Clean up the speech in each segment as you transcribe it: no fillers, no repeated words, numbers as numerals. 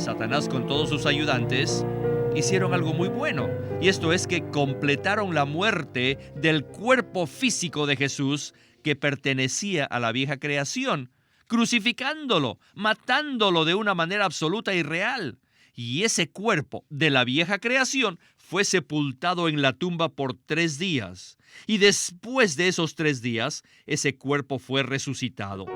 Satanás con todos sus ayudantes hicieron algo muy bueno, y esto es que completaron la muerte del cuerpo físico de Jesús que pertenecía a la vieja creación, crucificándolo, matándolo de una manera absoluta y real. Y ese cuerpo de la vieja creación fue sepultado en la tumba por 3 días. Y después de esos 3 días, ese cuerpo fue resucitado.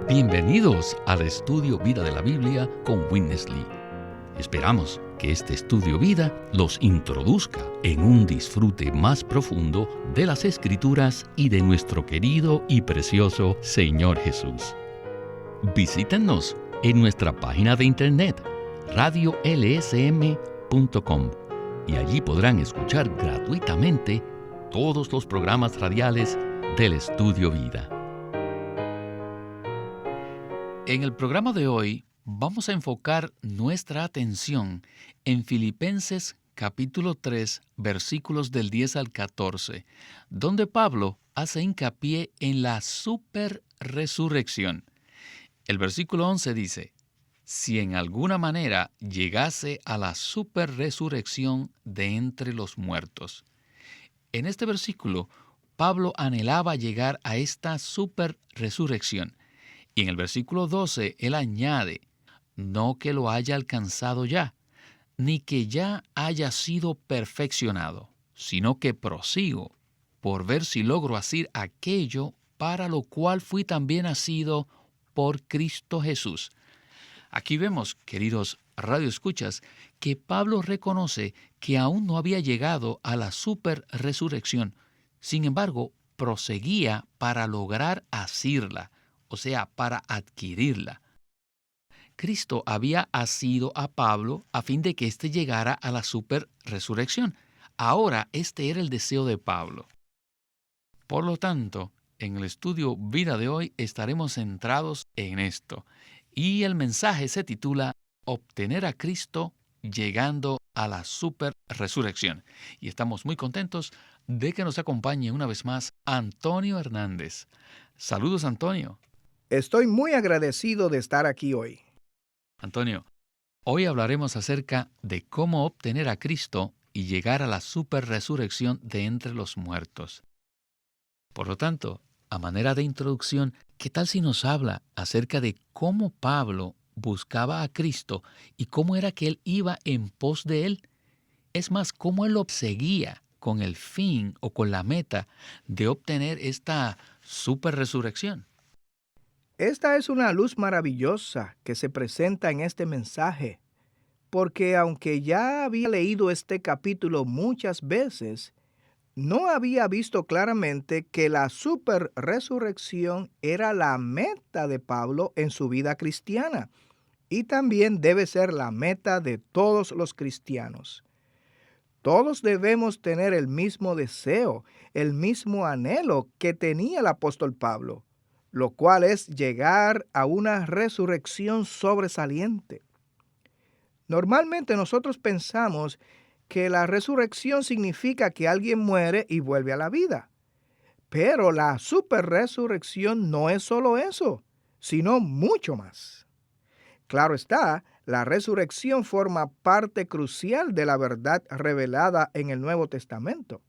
Bienvenidos al Estudio Vida de la Biblia con Witness Lee. Esperamos que este Estudio Vida los introduzca en un disfrute más profundo de las Escrituras y de nuestro querido y precioso Señor Jesús. Visítenos en nuestra página de internet radiolsm.com y allí podrán escuchar gratuitamente todos los programas radiales del Estudio Vida. En el programa de hoy vamos a enfocar nuestra atención en Filipenses capítulo 3, versículos del 10 al 14, donde Pablo hace hincapié en la superresurrección. El versículo 11 dice: si en alguna manera llegase a la superresurrección de entre los muertos. En este versículo, Pablo anhelaba llegar a esta superresurrección. Y en el versículo 12, él añade: no que lo haya alcanzado ya, ni que ya haya sido perfeccionado, sino que prosigo por ver si logro hacer aquello para lo cual fui también nacido por Cristo Jesús. Aquí vemos, queridos radioescuchas, que Pablo reconoce que aún no había llegado a la superresurrección. Sin embargo, proseguía para lograr asirla, o sea, para adquirirla. Cristo había asido a Pablo a fin de que éste llegara a la superresurrección. Ahora, este era el deseo de Pablo. Por lo tanto, en el estudio Vida de hoy estaremos centrados en esto. Y el mensaje se titula Obtener a Cristo llegando a la superresurrección. Y estamos muy contentos de que nos acompañe una vez más Antonio Hernández. Saludos, Antonio. Estoy muy agradecido de estar aquí hoy. Antonio, hoy hablaremos acerca de cómo obtener a Cristo y llegar a la superresurrección de entre los muertos. Por lo tanto, a manera de introducción, ¿qué tal si nos habla acerca de cómo Pablo buscaba a Cristo y cómo era que él iba en pos de él? Es más, cómo él lo seguía con el fin o con la meta de obtener esta superresurrección. Esta es una luz maravillosa que se presenta en este mensaje, porque aunque ya había leído este capítulo muchas veces, no había visto claramente que la superresurrección era la meta de Pablo en su vida cristiana, y también debe ser la meta de todos los cristianos. Todos debemos tener el mismo deseo, el mismo anhelo que tenía el apóstol Pablo, lo cual es llegar a una resurrección sobresaliente. Normalmente nosotros pensamos que la resurrección significa que alguien muere y vuelve a la vida. Pero la superresurrección no es solo eso, sino mucho más. Claro está, la resurrección forma parte crucial de la verdad revelada en el Nuevo Testamento.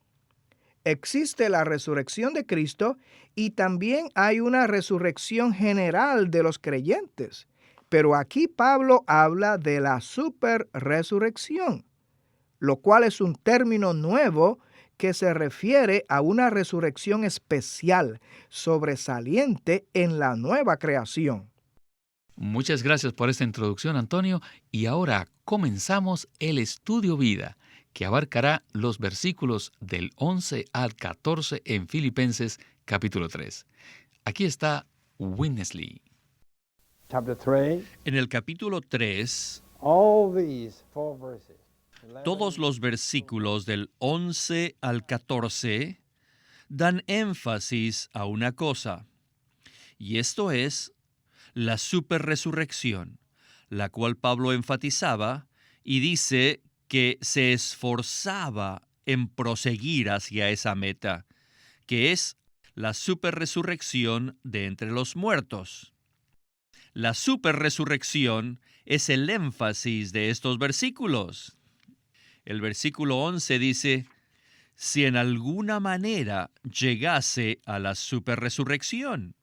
Existe la resurrección de Cristo y también hay una resurrección general de los creyentes. Pero aquí Pablo habla de la superresurrección, lo cual es un término nuevo que se refiere a una resurrección especial, sobresaliente en la nueva creación. Muchas gracias por esta introducción, Antonio, y ahora comenzamos el estudio vida, que abarcará los versículos del 11 al 14 en Filipenses capítulo 3. Aquí está Witness Lee. En el capítulo 3, todos los versículos del 11 al 14 dan énfasis a una cosa, y esto es la superresurrección, la cual Pablo enfatizaba y dice que se esforzaba en proseguir hacia esa meta, que es la superresurrección de entre los muertos. La superresurrección es el énfasis de estos versículos. El versículo 11 dice, si en alguna manera llegase a la superresurrección.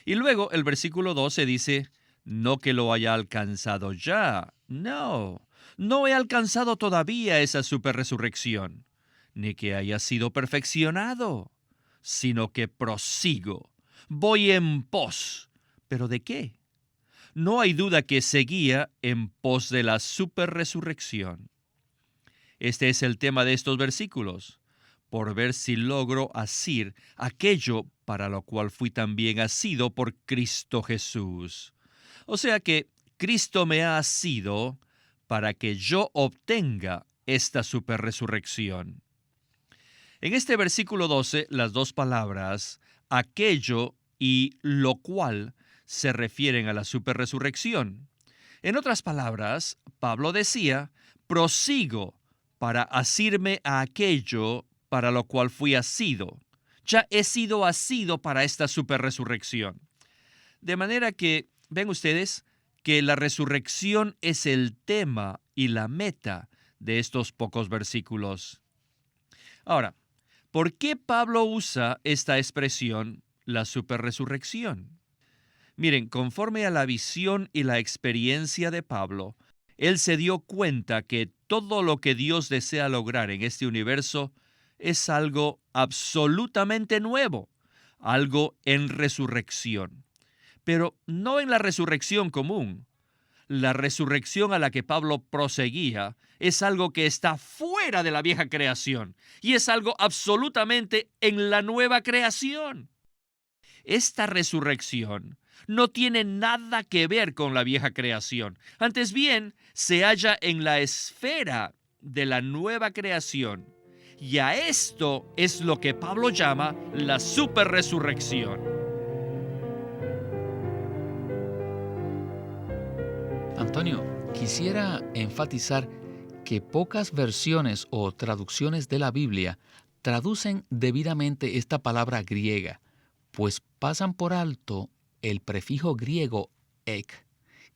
Y luego el versículo 12 dice, no que lo haya alcanzado ya. No he alcanzado todavía esa superresurrección, ni que haya sido perfeccionado, sino que prosigo, voy en pos. ¿Pero de qué? No hay duda que seguía en pos de la superresurrección. Este es el tema de estos versículos, por ver si logro asir aquello para lo cual fui también asido por Cristo Jesús. O sea que Cristo me ha asido para que yo obtenga esta superresurrección. En este versículo 12, las dos palabras, aquello y lo cual, se refieren a la superresurrección. En otras palabras, Pablo decía, prosigo para asirme a aquello para lo cual fui asido. Ya he sido asido para esta superresurrección. De manera que, ven ustedes, que la resurrección es el tema y la meta de estos pocos versículos. Ahora, ¿por qué Pablo usa esta expresión, la superresurrección? Miren, conforme a la visión y la experiencia de Pablo, él se dio cuenta que todo lo que Dios desea lograr en este universo es algo absolutamente nuevo, algo en resurrección. Pero no en la resurrección común. La resurrección a la que Pablo proseguía es algo que está fuera de la vieja creación y es algo absolutamente en la nueva creación. Esta resurrección no tiene nada que ver con la vieja creación. Antes bien, se halla en la esfera de la nueva creación. Y a esto es lo que Pablo llama la superresurrección. Antonio, quisiera enfatizar que pocas versiones o traducciones de la Biblia traducen debidamente esta palabra griega, pues pasan por alto el prefijo griego ek,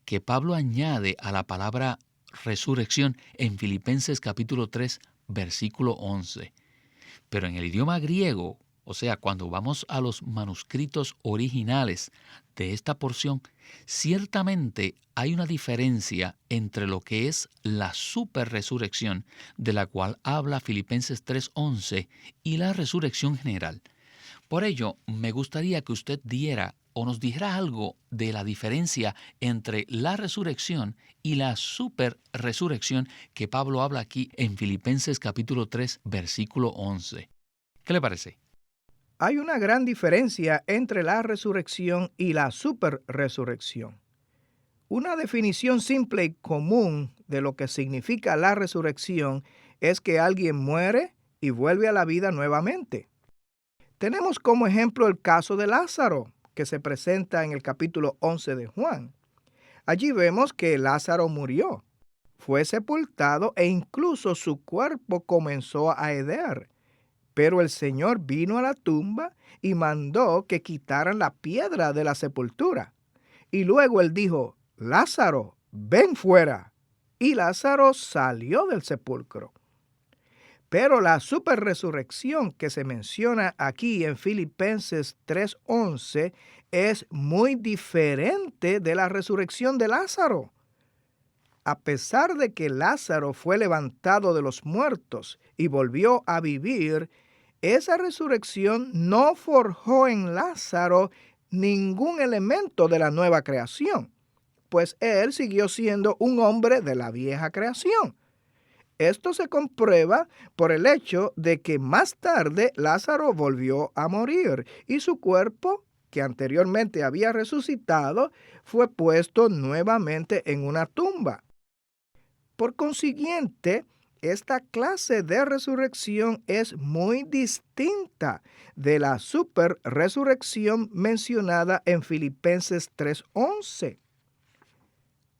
que Pablo añade a la palabra resurrección en Filipenses capítulo 3, versículo 11. Pero en el idioma griego, o sea, cuando vamos a los manuscritos originales de esta porción, ciertamente hay una diferencia entre lo que es la superresurrección, de la cual habla Filipenses 3:11, y la resurrección general. Por ello, me gustaría que usted diera o nos dijera algo de la diferencia entre la resurrección y la superresurrección que Pablo habla aquí en Filipenses capítulo 3, versículo 11. ¿Qué le parece? Hay una gran diferencia entre la resurrección y la superresurrección. Una definición simple y común de lo que significa la resurrección es que alguien muere y vuelve a la vida nuevamente. Tenemos como ejemplo el caso de Lázaro, que se presenta en el capítulo 11 de Juan. Allí vemos que Lázaro murió, fue sepultado e incluso su cuerpo comenzó a arder. Pero el Señor vino a la tumba y mandó que quitaran la piedra de la sepultura. Y luego él dijo, Lázaro, ven fuera. Y Lázaro salió del sepulcro. Pero la superresurrección que se menciona aquí en Filipenses 3:11 es muy diferente de la resurrección de Lázaro. A pesar de que Lázaro fue levantado de los muertos y volvió a vivir, esa resurrección no forjó en Lázaro ningún elemento de la nueva creación, pues él siguió siendo un hombre de la vieja creación. Esto se comprueba por el hecho de que más tarde Lázaro volvió a morir y su cuerpo, que anteriormente había resucitado, fue puesto nuevamente en una tumba. Por consiguiente, esta clase de resurrección es muy distinta de la superresurrección mencionada en Filipenses 3:11.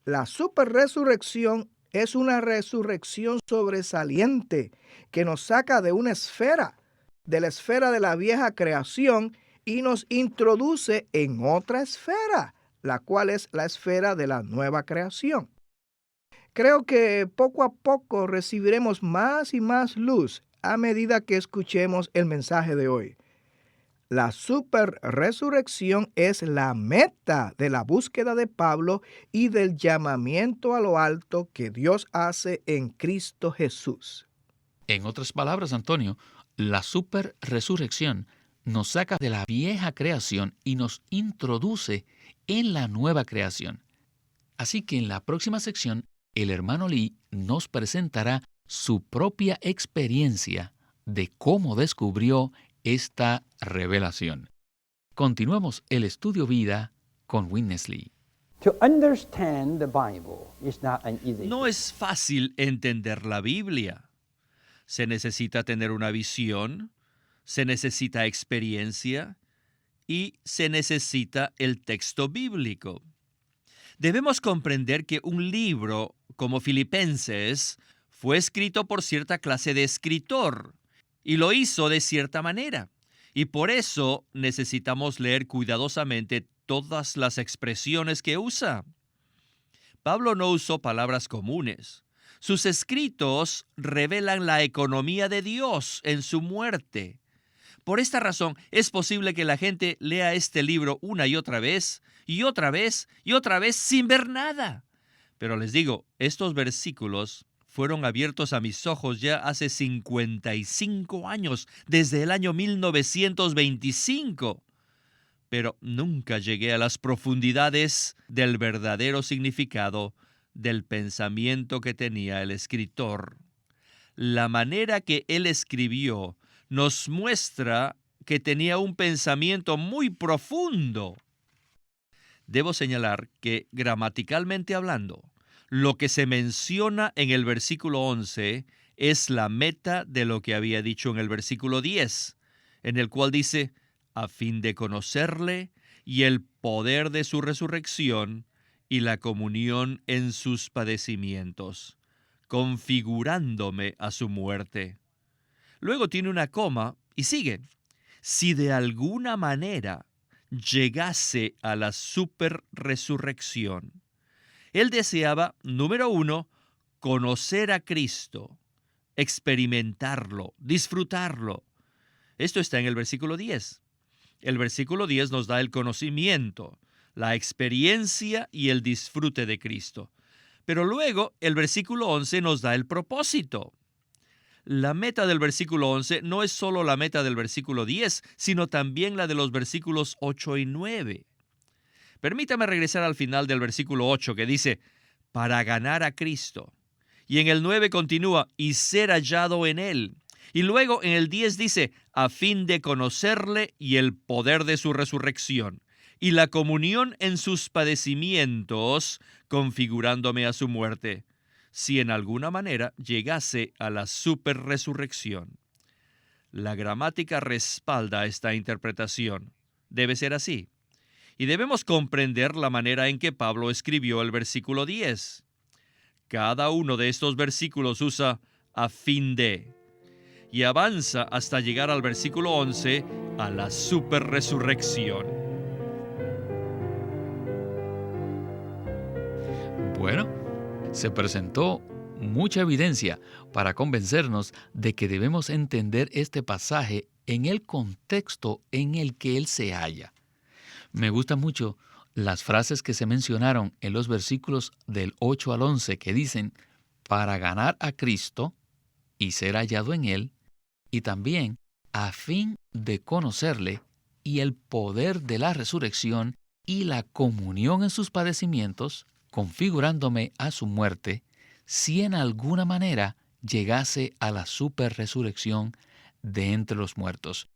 La superresurrección es una resurrección sobresaliente que nos saca de una esfera, de la esfera de la vieja creación, y nos introduce en otra esfera, la cual es la esfera de la nueva creación. Creo que poco a poco recibiremos más y más luz a medida que escuchemos el mensaje de hoy. La superresurrección es la meta de la búsqueda de Pablo y del llamamiento a lo alto que Dios hace en Cristo Jesús. En otras palabras, Antonio, la superresurrección nos saca de la vieja creación y nos introduce en la nueva creación. Así que en la próxima sección, el hermano Lee nos presentará su propia experiencia de cómo descubrió esta revelación. Continuemos el estudio vida con Witness Lee. No es fácil entender la Biblia. Se necesita tener una visión, se necesita experiencia y se necesita el texto bíblico. Debemos comprender que un libro como Filipenses fue escrito por cierta clase de escritor y lo hizo de cierta manera. Y por eso necesitamos leer cuidadosamente todas las expresiones que usa. Pablo no usó palabras comunes. Sus escritos revelan la economía de Dios en su muerte. Por esta razón, es posible que la gente lea este libro una y otra vez, y otra vez, y otra vez, sin ver nada. Pero les digo, estos versículos fueron abiertos a mis ojos ya hace 55 años, desde el año 1925. Pero nunca llegué a las profundidades del verdadero significado del pensamiento que tenía el escritor. La manera que él escribió nos muestra que tenía un pensamiento muy profundo. Debo señalar que, gramaticalmente hablando, lo que se menciona en el versículo 11 es la meta de lo que había dicho en el versículo 10, en el cual dice, a fin de conocerle y el poder de su resurrección y la comunión en sus padecimientos, configurándome a su muerte. Luego tiene una coma y sigue. Si de alguna manera llegase a la superresurrección. Él deseaba, número 1, conocer a Cristo, experimentarlo, disfrutarlo. Esto está en el versículo 10. El versículo 10 nos da el conocimiento, la experiencia y el disfrute de Cristo. Pero luego el versículo 11 nos da el propósito. La meta del versículo 11 no es solo la meta del versículo 10, sino también la de los versículos 8 y 9. Permítame regresar al final del versículo 8 que dice, para ganar a Cristo. Y en el 9 continúa, y ser hallado en Él. Y luego en el 10 dice, a fin de conocerle y el poder de su resurrección, y la comunión en sus padecimientos, configurándome a su muerte, si en alguna manera llegase a la superresurrección. La gramática respalda esta interpretación. Debe ser así. Y debemos comprender la manera en que Pablo escribió el versículo 10. Cada uno de estos versículos usa a fin de, y avanza hasta llegar al versículo 11, a la superresurrección. Bueno, se presentó mucha evidencia para convencernos de que debemos entender este pasaje en el contexto en el que él se halla. Me gustan mucho las frases que se mencionaron en los versículos del 8 al 11 que dicen, para ganar a Cristo y ser hallado en Él, y también a fin de conocerle y el poder de la resurrección y la comunión en sus padecimientos, configurándome a su muerte, si en alguna manera llegase a la superresurrección de entre los muertos.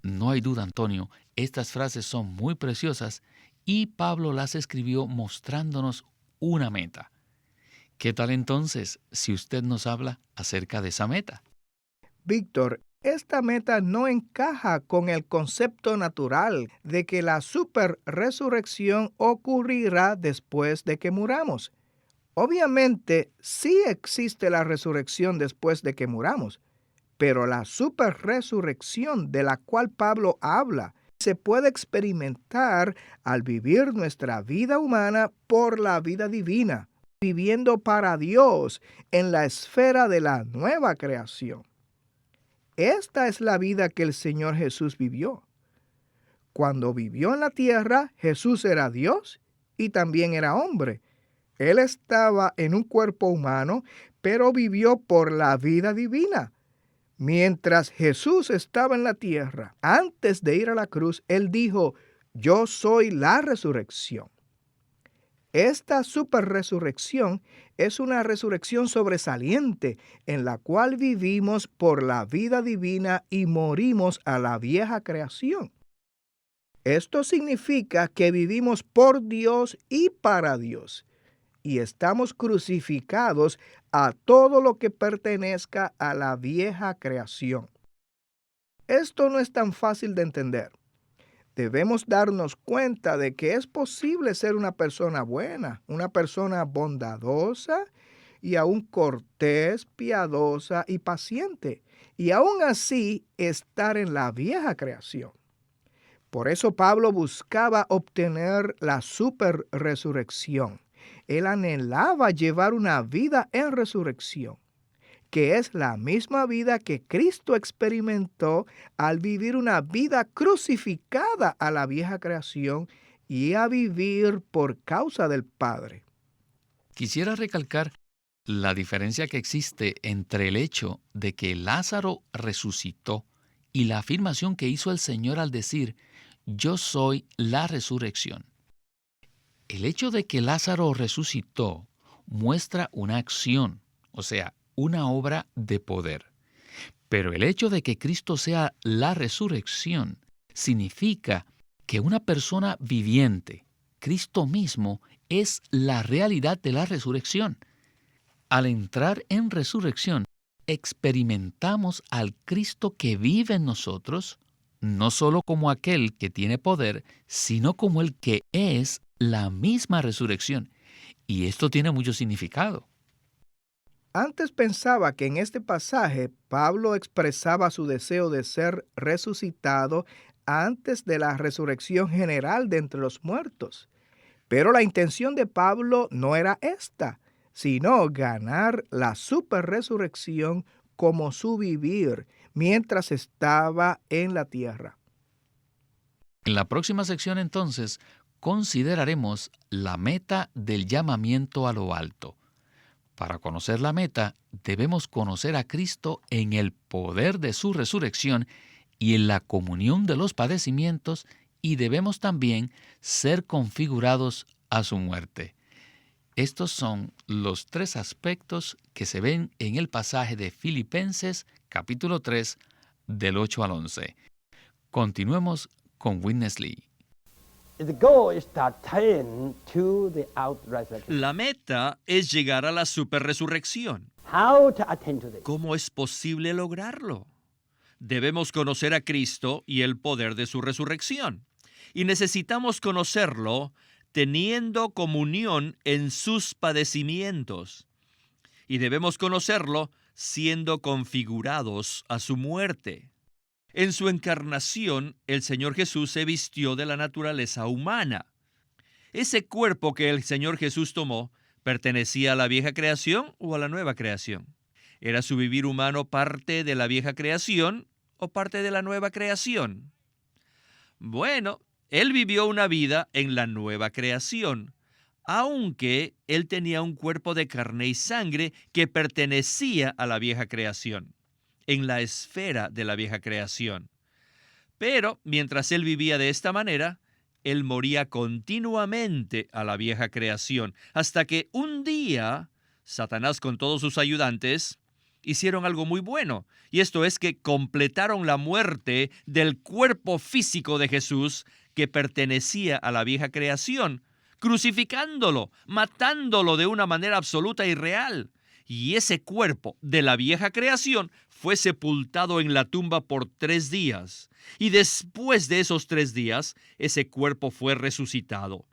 No hay duda, Antonio, estas frases son muy preciosas y Pablo las escribió mostrándonos una meta. ¿Qué tal entonces si usted nos habla acerca de esa meta? Víctor, esta meta no encaja con el concepto natural de que la superresurrección ocurrirá después de que muramos. Obviamente, sí existe la resurrección después de que muramos, pero la superresurrección de la cual Pablo habla se puede experimentar al vivir nuestra vida humana por la vida divina, viviendo para Dios en la esfera de la nueva creación. Esta es la vida que el Señor Jesús vivió. Cuando vivió en la tierra, Jesús era Dios y también era hombre. Él estaba en un cuerpo humano, pero vivió por la vida divina. Mientras Jesús estaba en la tierra, antes de ir a la cruz, Él dijo, yo soy la resurrección. Esta superresurrección es una resurrección sobresaliente en la cual vivimos por la vida divina y morimos a la vieja creación. Esto significa que vivimos por Dios y para Dios, y estamos crucificados a todo lo que pertenezca a la vieja creación. Esto no es tan fácil de entender. Debemos darnos cuenta de que es posible ser una persona buena, una persona bondadosa y aún cortés, piadosa y paciente, y aún así estar en la vieja creación. Por eso Pablo buscaba obtener la superresurrección. Él anhelaba llevar una vida en resurrección, que es la misma vida que Cristo experimentó al vivir una vida crucificada a la vieja creación y a vivir por causa del Padre. Quisiera recalcar la diferencia que existe entre el hecho de que Lázaro resucitó y la afirmación que hizo el Señor al decir, yo soy la resurrección. El hecho de que Lázaro resucitó muestra una acción, o sea, una obra de poder. Pero el hecho de que Cristo sea la resurrección significa que una persona viviente, Cristo mismo, es la realidad de la resurrección. Al entrar en resurrección, experimentamos al Cristo que vive en nosotros, no solo como aquel que tiene poder, sino como el que es la misma resurrección. Y esto tiene mucho significado. Antes pensaba que en este pasaje Pablo expresaba su deseo de ser resucitado antes de la resurrección general de entre los muertos. Pero la intención de Pablo no era esta, sino ganar la superresurrección como su vivir mientras estaba en la tierra. En la próxima sección, entonces, consideraremos la meta del llamamiento a lo alto. Para conocer la meta, debemos conocer a Cristo en el poder de su resurrección y en la comunión de los padecimientos, y debemos también ser configurados a su muerte. Estos son los tres aspectos que se ven en el pasaje de Filipenses, capítulo 3, del 8 al 11. Continuemos con Witness Lee. La meta es llegar a la superresurrección. ¿Cómo es posible lograrlo? Debemos conocer a Cristo y el poder de su resurrección. Y necesitamos conocerlo teniendo comunión en sus padecimientos. Y debemos conocerlo siendo configurados a su muerte. En su encarnación, el Señor Jesús se vistió de la naturaleza humana. ¿Ese cuerpo que el Señor Jesús tomó pertenecía a la vieja creación o a la nueva creación? ¿Era su vivir humano parte de la vieja creación o parte de la nueva creación? Bueno, Él vivió una vida en la nueva creación, aunque Él tenía un cuerpo de carne y sangre que pertenecía a la vieja creación, en la esfera de la vieja creación. Pero mientras Él vivía de esta manera, Él moría continuamente a la vieja creación, hasta que un día Satanás con todos sus ayudantes hicieron algo muy bueno, y esto es que completaron la muerte del cuerpo físico de Jesús que pertenecía a la vieja creación, crucificándolo, matándolo de una manera absoluta y real. Y ese cuerpo de la vieja creación fue sepultado en la tumba por 3 días. Y después de esos 3 días, ese cuerpo fue resucitado.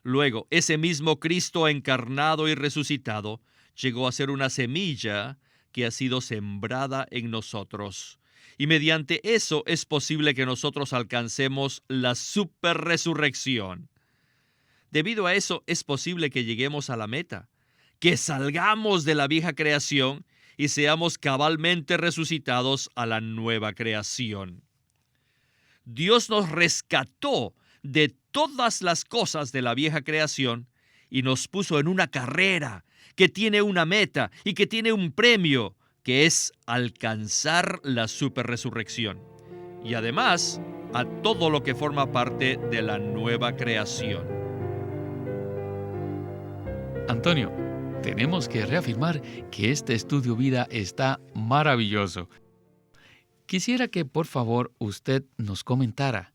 Luego, ese mismo Cristo encarnado y resucitado llegó a ser una semilla que ha sido sembrada en nosotros. Y mediante eso es posible que nosotros alcancemos la superresurrección. Debido a eso es posible que lleguemos a la meta, que salgamos de la vieja creación y seamos cabalmente resucitados a la nueva creación. Dios nos rescató de todas las cosas de la vieja creación y nos puso en una carrera que tiene una meta y que tiene un premio, que es alcanzar la superresurrección. Y además, a todo lo que forma parte de la nueva creación. Antonio, tenemos que reafirmar que este estudio vida está maravilloso. Quisiera que por favor usted nos comentara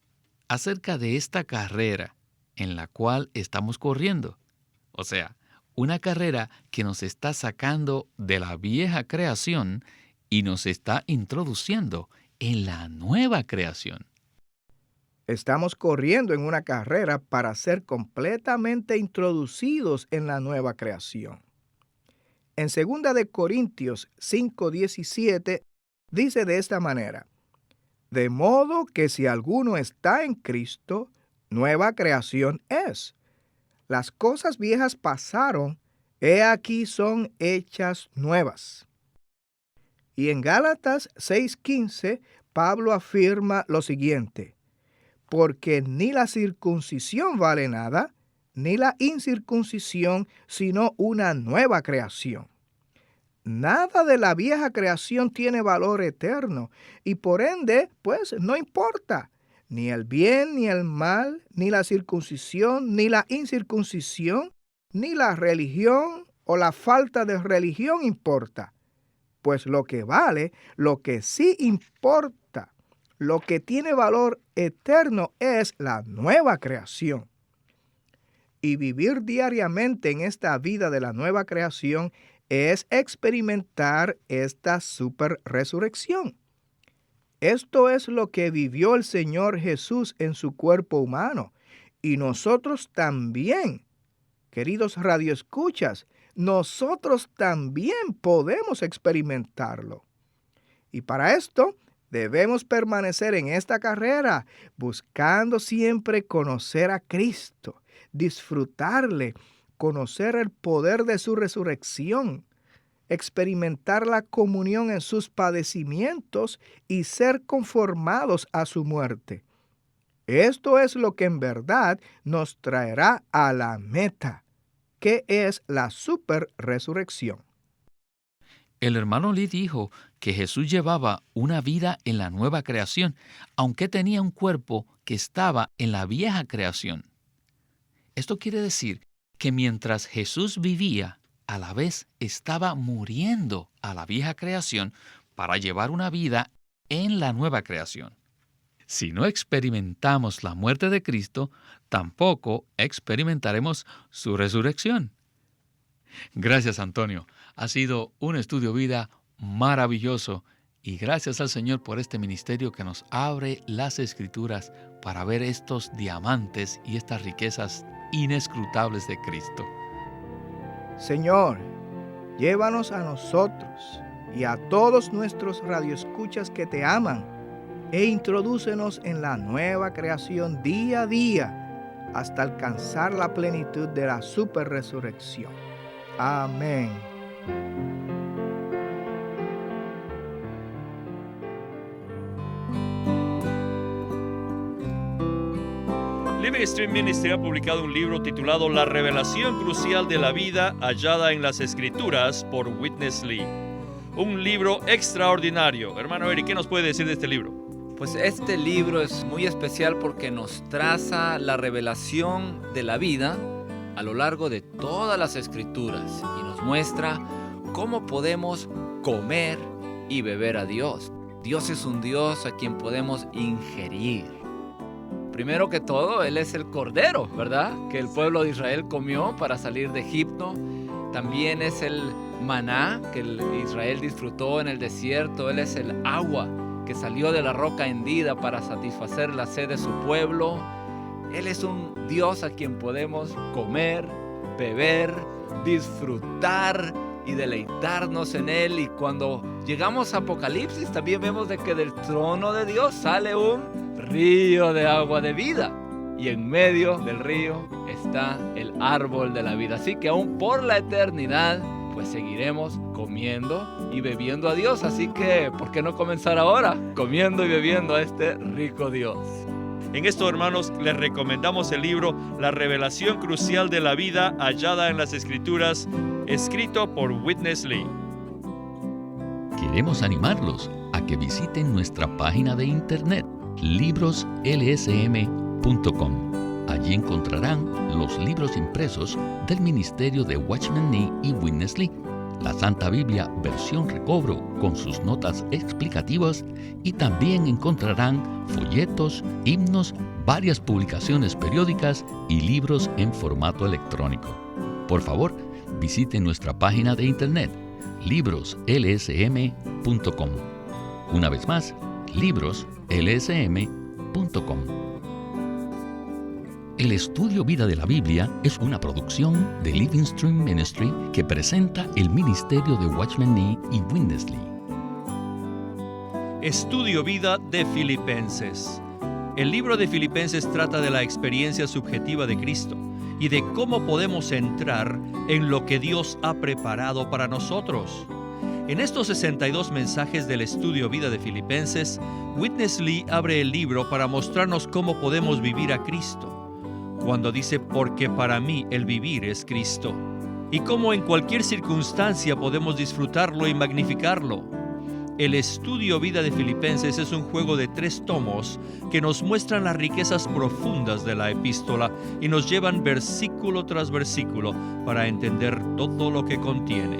acerca de esta carrera en la cual estamos corriendo. O sea, una carrera que nos está sacando de la vieja creación y nos está introduciendo en la nueva creación. Estamos corriendo en una carrera para ser completamente introducidos en la nueva creación. En 2 de Corintios 5:17 dice de esta manera: de modo que si alguno está en Cristo, nueva creación es. Las cosas viejas pasaron, he aquí son hechas nuevas. Y en Gálatas 6:15, Pablo afirma lo siguiente: porque ni la circuncisión vale nada, ni la incircuncisión, sino una nueva creación. Nada de la vieja creación tiene valor eterno, y por ende, pues no importa. Ni el bien ni el mal, ni la circuncisión, ni la incircuncisión, ni la religión o la falta de religión importa. Pues lo que vale, lo que sí importa, lo que tiene valor eterno es la nueva creación. Y vivir diariamente en esta vida de la nueva creación es experimentar esta superresurrección. Esto es lo que vivió el Señor Jesús en su cuerpo humano. Y nosotros también, queridos radioescuchas, nosotros también podemos experimentarlo. Y para esto debemos permanecer en esta carrera, buscando siempre conocer a Cristo, disfrutarle, conocer el poder de su resurrección, experimentar la comunión en sus padecimientos y ser conformados a su muerte. Esto es lo que en verdad nos traerá a la meta, que es la superresurrección. El hermano Lee dijo que Jesús llevaba una vida en la nueva creación, aunque tenía un cuerpo que estaba en la vieja creación. Esto quiere decir que mientras Jesús vivía, a la vez estaba muriendo a la vieja creación para llevar una vida en la nueva creación. Si no experimentamos la muerte de Cristo, tampoco experimentaremos su resurrección. Gracias, Antonio. Ha sido un estudio vida maravilloso y gracias al Señor por este ministerio que nos abre las Escrituras para ver estos diamantes y estas riquezas inescrutables de Cristo. Señor, llévanos a nosotros y a todos nuestros radioescuchas que te aman e introdúcenos en la nueva creación día a día hasta alcanzar la plenitud de la superresurrección. Amén. Living Stream Ministry ha publicado un libro titulado La revelación crucial de la vida hallada en las Escrituras por Witness Lee. Un libro extraordinario. Hermano Eric, ¿qué nos puede decir de este libro? Pues este libro es muy especial porque nos traza la revelación de la vida a lo largo de todas las Escrituras y nos muestra cómo podemos comer y beber a Dios. Dios es un Dios a quien podemos ingerir. Primero que todo, Él es el Cordero, ¿verdad? Que el pueblo de Israel comió para salir de Egipto. También es el maná que Israel disfrutó en el desierto. Él es el agua que salió de la roca hendida para satisfacer la sed de su pueblo. Él es un Dios a quien podemos comer, beber, disfrutar y deleitarnos en Él. Y cuando llegamos a Apocalipsis también vemos de que del trono de Dios sale un río de agua de vida. Y en medio del río está el árbol de la vida. Así que aún por la eternidad, pues seguiremos comiendo y bebiendo a Dios. Así que, ¿por qué no comenzar ahora comiendo y bebiendo a este rico Dios? En esto, hermanos, les recomendamos el libro La revelación crucial de la vida hallada en las Escrituras, escrito por Witness Lee. Queremos animarlos a que visiten nuestra página de internet, libroslsm.com. Allí encontrarán los libros impresos del ministerio de Watchman Nee y Witness Lee, la Santa Biblia versión recobro con sus notas explicativas, y también encontrarán folletos, himnos, varias publicaciones periódicas y libros en formato electrónico. Por favor, visiten nuestra página de internet, libroslsm.com. Una vez más, libroslsm.com. El estudio Vida de la Biblia es una producción de Living Stream Ministry que presenta el ministerio de Watchman Nee y Witness Lee. Estudio Vida de Filipenses. El libro de Filipenses trata de la experiencia subjetiva de Cristo y de cómo podemos entrar en lo que Dios ha preparado para nosotros. En estos 62 mensajes del estudio Vida de Filipenses, Witness Lee abre el libro para mostrarnos cómo podemos vivir a Cristo, cuando dice porque para mí el vivir es Cristo, y cómo en cualquier circunstancia podemos disfrutarlo y magnificarlo. El estudio Vida de Filipenses es un juego de 3 tomos que nos muestran las riquezas profundas de la epístola y nos llevan versículo tras versículo para entender todo lo que contiene.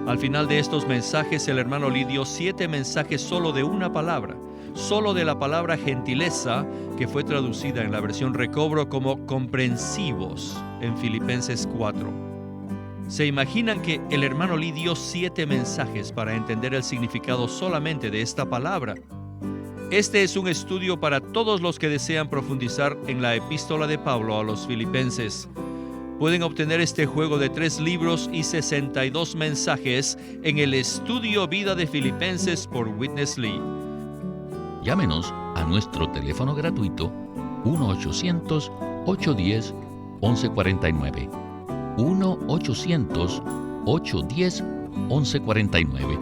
Al final de estos mensajes, el hermano Lee dio 7 mensajes solo de una palabra, solo de la palabra gentileza, que fue traducida en la versión recobro como comprensivos en Filipenses 4. ¿Se imaginan que el hermano Lee dio 7 mensajes para entender el significado solamente de esta palabra? Este es un estudio para todos los que desean profundizar en la epístola de Pablo a los Filipenses. Pueden obtener este juego de 3 libros y 62 mensajes en el estudio Vida de Filipenses por Witness Lee. Llámenos a nuestro teléfono gratuito 1-800-810-1149. 1-800-810-1149.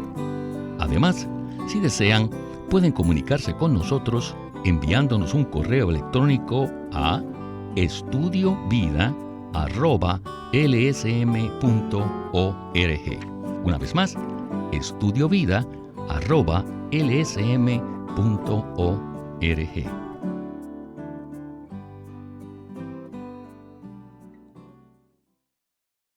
Además, si desean, pueden comunicarse con nosotros enviándonos un correo electrónico a estudiovida@lsm.org. Una vez más, estudiovida@lsm.org.